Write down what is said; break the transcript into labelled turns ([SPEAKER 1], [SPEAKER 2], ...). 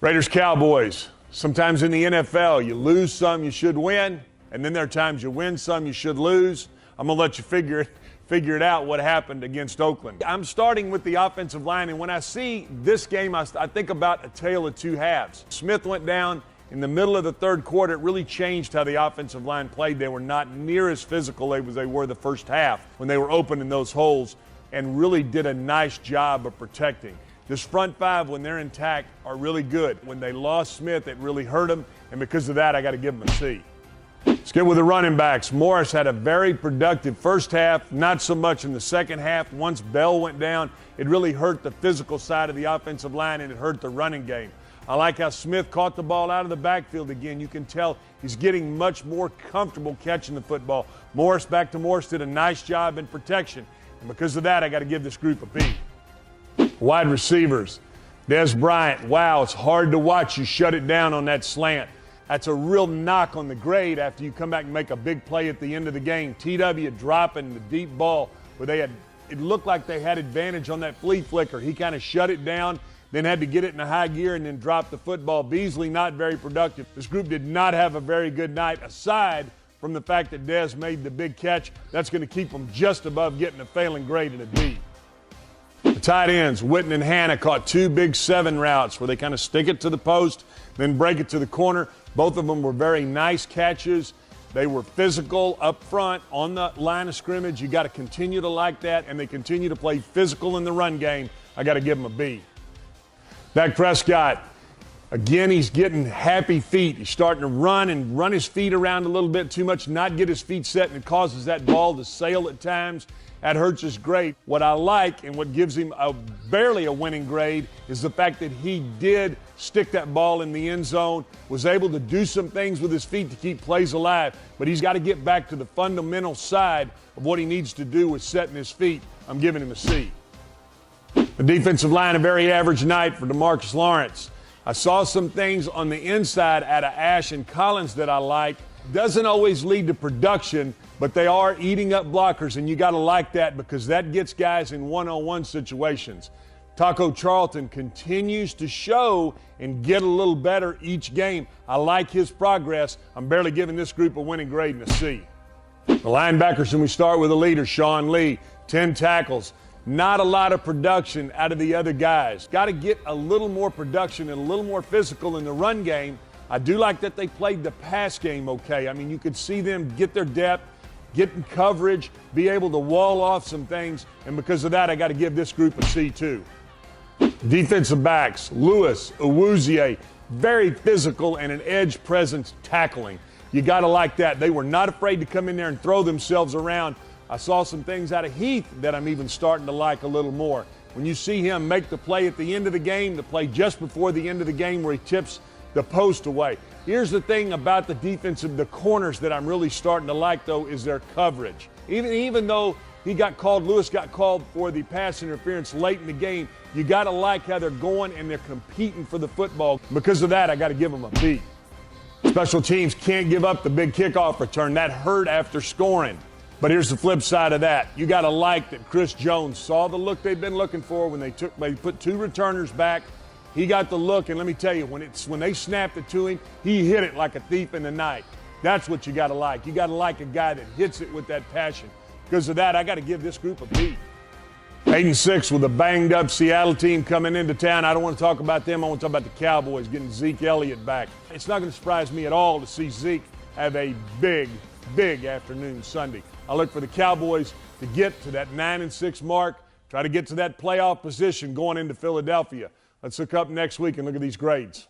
[SPEAKER 1] Raiders Cowboys. Sometimes in the NFL, you lose some, you should win. And then there are times you win some, you should lose. I'm going to let you figure it out what happened against Oakland. I'm starting with the offensive line, and when I see this game, I think about a tale of two halves. Smith went down in the middle of the third quarter. It really changed how the offensive line played. They were not near as physical as they were the first half when they were opening those holes, and really did a nice job of protecting. This front five, when they're intact, are really good. When they lost Smith, it really hurt them, and because of that, I got to give them a C. Let's get with the running backs. Morris had a very productive first half, not so much in the second half. Once Bell went down, it really hurt the physical side of the offensive line, and it hurt the running game. I like how Smith caught the ball out of the backfield again. You can tell he's getting much more comfortable catching the football. Morris, back to Morris, did a nice job in protection, and because of that, I got to give this group a B. Wide receivers. Dez Bryant, wow, it's hard to watch you shut it down on that slant. That's a real knock on the grade after you come back and make a big play at the end of the game. TW dropping the deep ball where it looked like they had advantage on that flea flicker. He kind of shut it down, then had to get it in a high gear and then drop the football. Beasley not very productive. This group did not have a very good night, aside from the fact that Dez made the big catch. That's going to keep them just above getting a failing grade at a D. The tight ends, Witten and Hannah, caught two big 7 routes where they kind of stick it to the post, then break it to the corner. Both of them were very nice catches. They were physical up front on the line of scrimmage. You got to continue to like that, and they continue to play physical in the run game. I got to give them a B. Dak Prescott, again, he's getting happy feet. He's starting to run his feet around a little bit too much, not get his feet set, and it causes that ball to sail at times. That hurts his grade. What I like and what gives him barely a winning grade is the fact that he did stick that ball in the end zone, was able to do some things with his feet to keep plays alive, but he's got to get back to the fundamental side of what he needs to do with setting his feet. I'm giving him a C. The defensive line, a very average night for DeMarcus Lawrence. I saw some things on the inside out of Ash and Collins that I like. Doesn't always lead to production, but they are eating up blockers, and you got to like that because that gets guys in one-on-one situations. Taco Charlton continues to show and get a little better each game. I like his progress. I'm barely giving this group a winning grade and a C. The linebackers, and we start with the leader, Sean Lee, 10 tackles. Not a lot of production out of the other guys. Got to get a little more production and a little more physical in the run game. I do like that they played the pass game okay. I mean, you could see them get their depth, get in coverage, be able to wall off some things, and because of that, I got to give this group a C too. Defensive backs, Lewis, Awuzie, very physical and an edge presence tackling. You got to like that. They were not afraid to come in there and throw themselves around. I saw some things out of Heath that I'm even starting to like a little more. When you see him make the play at the end of the game, the play just before the end of the game where he tips the post away. Here's the thing about the defensive, the corners that I'm really starting to like, though, is their coverage. Even though Lewis got called for the pass interference late in the game, you got to like how they're going and they're competing for the football. Because of that, I got to give them a B. Special teams can't give up the big kickoff return. That hurt after scoring. But here's the flip side of that. You got to like that Chris Jones saw the look they've been looking for when they put 2 returners back. He got the look, and let me tell you, when they snapped it to him, he hit it like a thief in the night. That's what you got to like. You got to like a guy that hits it with that passion. Because of that, I got to give this group a B. 8-6 with a banged-up Seattle team coming into town. I don't want to talk about them. I want to talk about the Cowboys getting Zeke Elliott back. It's not going to surprise me at all to see Zeke have a big, big afternoon Sunday. I look for the Cowboys to get to that 9-6 mark, try to get to that playoff position going into Philadelphia. Let's look up next week and look at these grades.